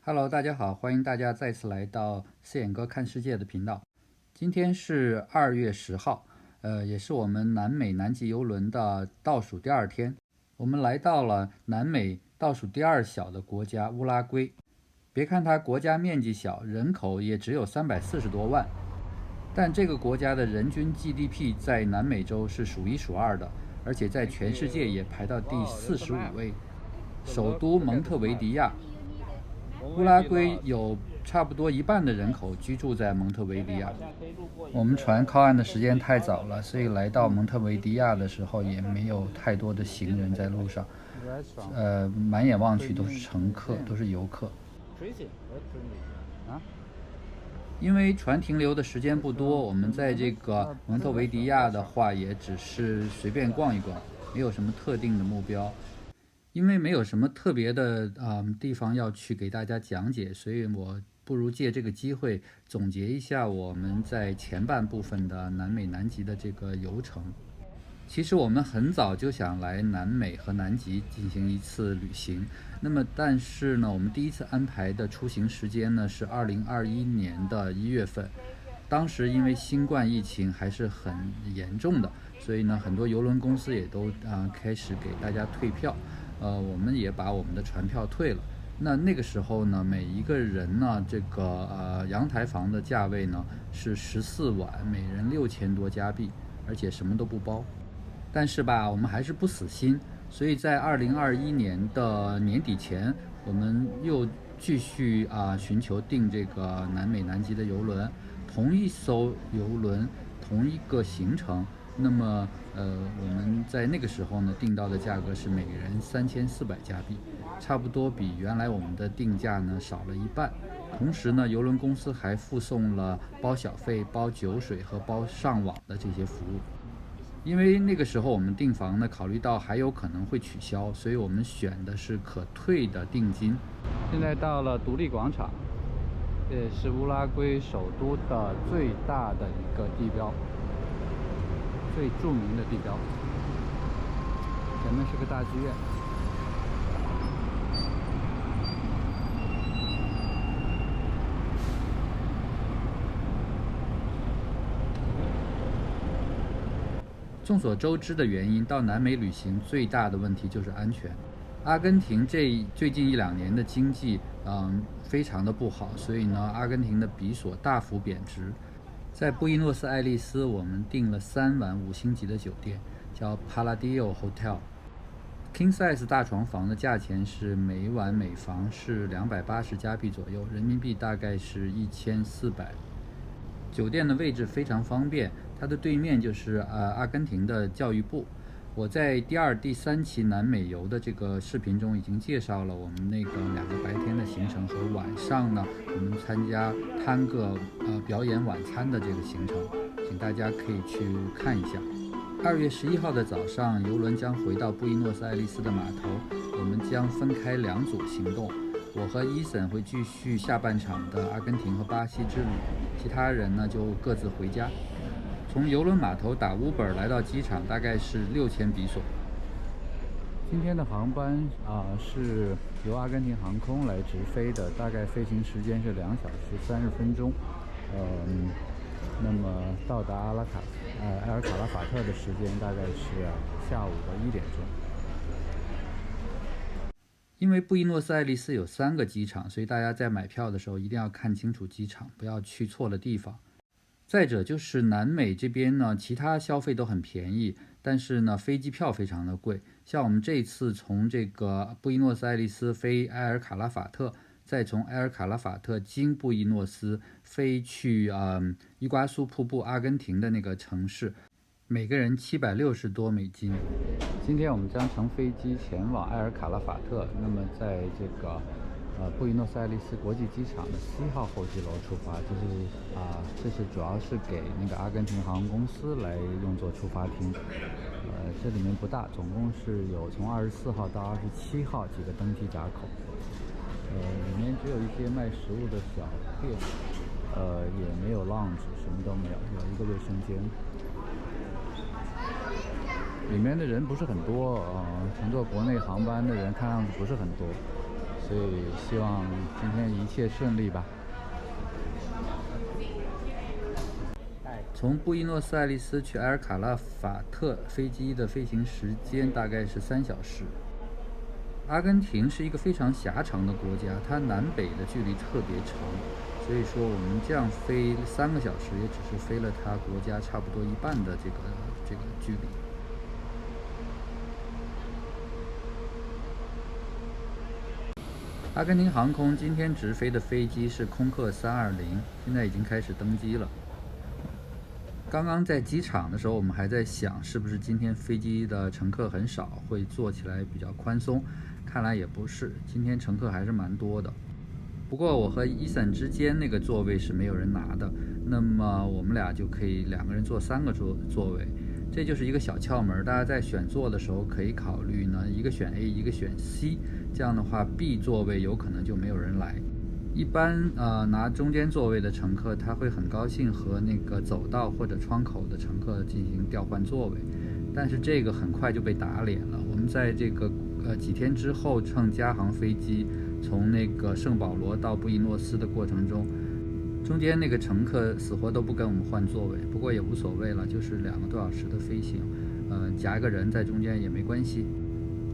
Hello，大家好，欢迎大家再次来到四眼哥看世界的频道。今天是2月10号，也是我们南美南极游轮的倒数第二天。我们来到了南美倒数第二小的国家乌拉圭。别看它国家面积小，人口也只有340多万，但这个国家的人均 GDP 在南美洲是数一数二的，而且在全世界也排到第45位。首都蒙特维迪亚。乌拉圭有差不多一半的人口居住在蒙特维迪亚。我们船靠岸的时间太早了，所以来到蒙特维迪亚的时候也没有太多的行人在路上，满眼望去都是乘客，都是游客。因为船停留的时间不多，我们在这个蒙特维迪亚的话也只是随便逛一逛，没有什么特定的目标。因为没有什么特别的地方要去给大家讲解，所以我不如借这个机会总结一下我们在前半部分的南美南极的这个游程。其实我们很早就想来南美和南极进行一次旅行，但是呢，我们第一次安排的出行时间呢是2021年的1月份，当时因为新冠疫情还是很严重的，所以呢，很多邮轮公司也都开始给大家退票。我们也把我们的船票退了。那个时候呢，每一个人呢，这个阳台房的价位呢是14晚，每人6000多加币，而且什么都不包。但是吧，我们还是不死心，所以在2021年的年底前，我们又继续寻求订这个南美南极的邮轮，同一艘邮轮，同一个行程。我们在那个时候呢，订到的价格是每人3400加币，差不多比原来我们的定价呢少了一半。同时呢，邮轮公司还附送了包小费、包酒水和包上网的这些服务。因为那个时候我们订房呢，考虑到还有可能会取消，所以我们选的是可退的定金。现在到了独立广场，这也是乌拉圭首都的最大的一个地标。最著名的地标，前面是个大剧院。众所周知的原因，到南美旅行最大的问题就是安全。阿根廷最近1-2年的经济非常的不好，所以呢，阿根廷的比索大幅贬值。在布宜诺斯艾利斯，我们订了3晚5星级的酒店，叫 Palladio Hotel。King size 大床房的价钱是每晚每房是280加币左右，人民币大概是1400。酒店的位置非常方便，它的对面就是阿根廷的教育部。我在第2、第3期南美游的这个视频中已经介绍了我们那个2个白天的行程和晚上呢，我们参加探戈表演晚餐的这个行程，请大家可以去看一下。2月11号的早上，邮轮将回到布宜诺斯艾利斯的码头，我们将分开2组行动。我和伊森会继续下半场的阿根廷和巴西之旅，其他人呢就各自回家。从邮轮码头打 Uber 来到机场大概是6000比索。今天的航班是由阿根廷航空来直飞的，大概飞行时间是2小时30分钟。那么到达埃尔卡拉法特的时间大概是下午的1点钟。因为布宜诺斯艾利斯有3个机场，所以大家在买票的时候一定要看清楚机场，不要去错了地方。再者就是南美这边呢，其他消费都很便宜，但是呢，飞机票非常的贵。像我们这次从这个布宜诺斯艾利斯飞埃尔卡拉法特，再从埃尔卡拉法特经布宜诺斯飞去伊瓜苏瀑布，阿根廷的那个城市，每个人760多美金。今天我们将乘飞机前往埃尔卡拉法特，那么在这个布宜诺斯艾利斯国际机场的7号候机楼出发，这是主要是给那个阿根廷航空公司来用作出发厅。这里面不大，总共是有从24号到27号几个登机闸口。里面只有一些卖食物的小店，也没有 lounge， 什么都没有，有一个卫生间。里面的人不是很多，乘坐国内航班的人看样子不是很多。所以希望今天一切顺利吧。从布宜诺斯艾利斯去埃尔卡拉法特飞机的飞行时间大概是3小时。阿根廷是一个非常狭长的国家，它南北的距离特别长，所以说我们这样飞3个小时，也只是飞了它国家差不多一半的这个距离。阿根廷航空今天直飞的飞机是空客320，现在已经开始登机了。刚刚在机场的时候，我们还在想，是不是今天飞机的乘客很少，会坐起来比较宽松。看来也不是，今天乘客还是蛮多的。不过我和伊森之间那个座位是没有人拿的，那么我们俩就可以2个人坐3个座位。这就是一个小窍门，大家在选座的时候可以考虑呢，一个选 A， 一个选 C， 这样的话 B 座位有可能就没有人来。一般拿中间座位的乘客，他会很高兴和那个走道或者窗口的乘客进行调换座位，但是这个很快就被打脸了。我们在这个几天之后乘加航飞机从那个圣保罗到布宜诺斯的过程中，中间那个乘客死活都不跟我们换座位，不过也无所谓了，就是2个多小时的飞行，夹一个人在中间也没关系。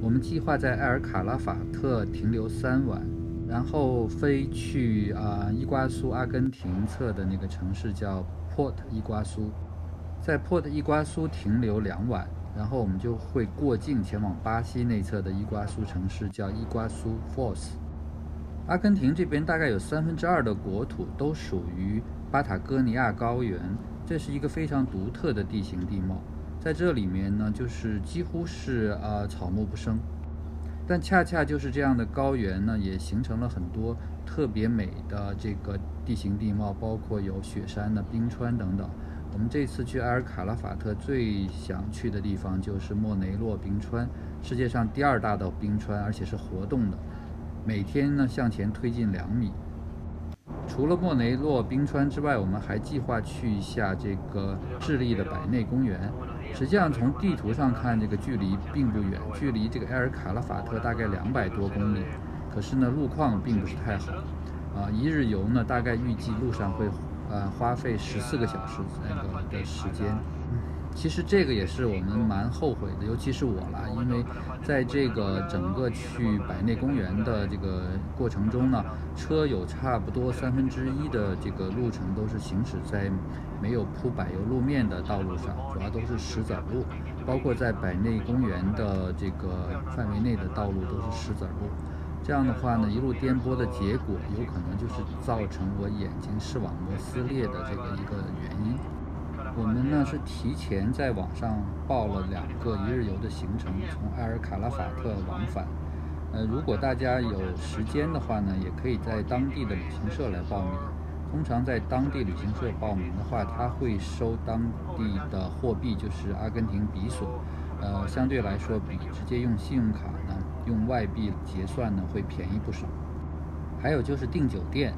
我们计划在埃尔卡拉法特停留3晚。然后飞去伊瓜苏阿根廷侧的那个城市叫 Port 伊瓜苏，在 Port 伊瓜苏停留2晚，然后我们就会过境前往巴西内侧的伊瓜苏城市叫伊瓜苏 Foz。阿根廷这边大概有2/3的国土都属于巴塔哥尼亚高原，这是一个非常独特的地形地貌，在这里面呢，就是几乎是草木不生。但恰恰就是这样的高原呢，也形成了很多特别美的这个地形地貌，包括有雪山的冰川等等。我们这次去埃尔卡拉法特最想去的地方就是莫雷诺冰川，世界上第2大的冰川，而且是活动的，每天呢向前推进2米。除了莫雷诺冰川之外，我们还计划去一下这个智利的百内公园。实际上从地图上看，这个距离并不远，距离这个埃尔卡拉法特大概200多公里。可是呢，路况并不是太好，一日游呢，大概预计路上会花费14个小时的时间。其实这个也是我们蛮后悔的，尤其是我啦，因为在这个整个去百内公园的这个过程中呢，车有差不多1/3的这个路程都是行驶在没有铺柏油路面的道路上，主要都是石子路，包括在百内公园的这个范围内的道路都是石子路。这样的话呢，一路颠簸的结果，有可能就是造成我眼睛视网膜撕裂的这个一个原因。我们呢是提前在网上报了2个一日游的行程，从埃尔卡拉法特往返。如果大家有时间的话呢，也可以在当地的旅行社来报名。通常在当地旅行社报名的话，他会收当地的货币，就是阿根廷比索，相对来说比直接用信用卡呢，用外币结算呢会便宜不少。还有就是订酒店。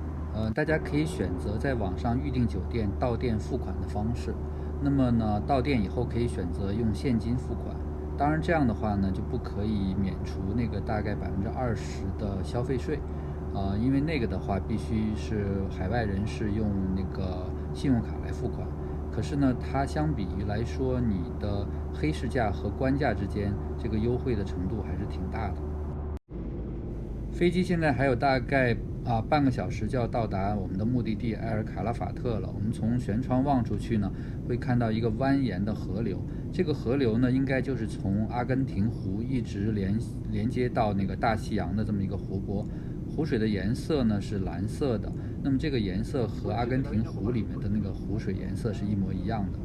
大家可以选择在网上预订酒店到店付款的方式。那么呢，到店以后可以选择用现金付款。当然这样的话呢，就不可以免除那个大概20%的消费税，因为那个的话必须是海外人士用那个信用卡来付款。可是呢，它相比于来说，你的黑市价和官价之间这个优惠的程度还是挺大的。飞机现在还有大概半个小时就要到达我们的目的地埃尔卡拉法特了。我们从舷窗望出去呢，会看到一个蜿蜒的河流。这个河流呢，应该就是从阿根廷湖一直连接到那个大西洋的这么一个湖泊。湖水的颜色呢是蓝色的，那么这个颜色和阿根廷湖里面的那个湖水颜色是一模一样的。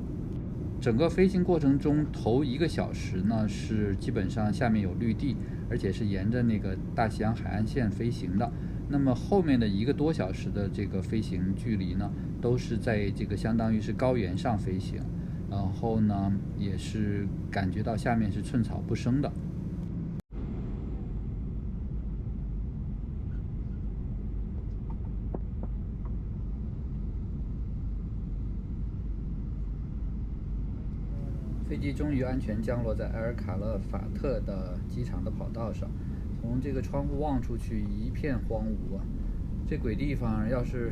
整个飞行过程中，头1个小时呢是基本上下面有绿地，而且是沿着那个大西洋海岸线飞行的。那么后面的1个多小时的这个飞行距离呢，都是在这个相当于是高原上飞行，然后呢也是感觉到下面是寸草不生的。飞机终于安全降落在埃尔卡勒法特的机场的跑道上。从这个窗户望出去一片荒芜啊！这鬼地方要是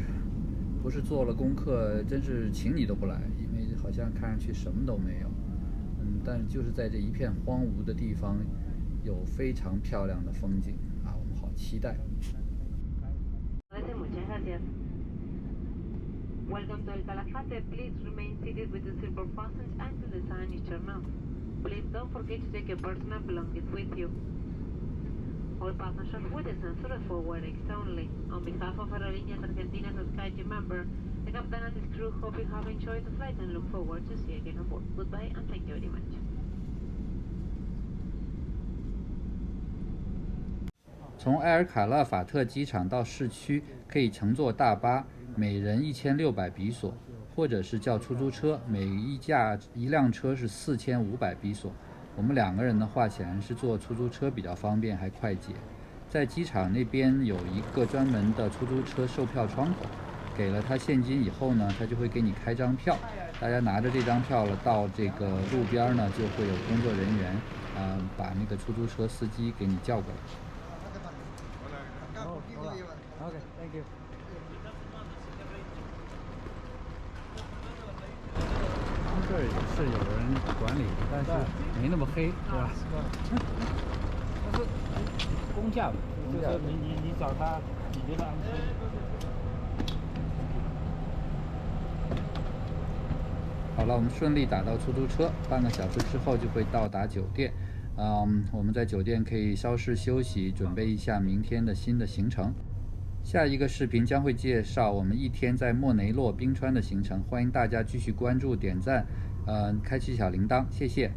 不是做了功课，真是请你都不来，因为好像看上去什么都没有。但就是在这一片荒芜的地方，有非常漂亮的风景啊！我们好期待。Welcome to El Calafate. Please remain seated with the silver fastened until the sign is turned off. Please don't forget to take your personal belongings with you. All passengers with descend forward exit only. On behalf of Aerolíneas Argentinas as SkyTeam member, the captain and his crew hope you have enjoyed the flight and look forward to see you again on board. Goodbye and thank you very much. 从埃尔卡勒法特机场到市区可以乘坐大巴，每人1600比索，或者是叫出租车，每一辆车是4500比索。我们2个人的话，显然是坐出租车比较方便，还快捷。在机场那边有一个专门的出租车售票窗口，给了他现金以后呢，他就会给你开张票。大家拿着这张票了，到这个路边呢，就会有工作人员，把那个出租车司机给你叫过来。OK, thank you. 这儿也是有人管理，但是没那么黑，是吧？但是公价嘛，就是说你找他，你觉得安心。好了，我们顺利打到出租车，半个小时之后就会到达酒店。我们在酒店可以稍事休息，准备一下明天的新的行程。下一个视频将会介绍我们一天在莫雷诺冰川的行程，欢迎大家继续关注、点赞，开启小铃铛，谢谢。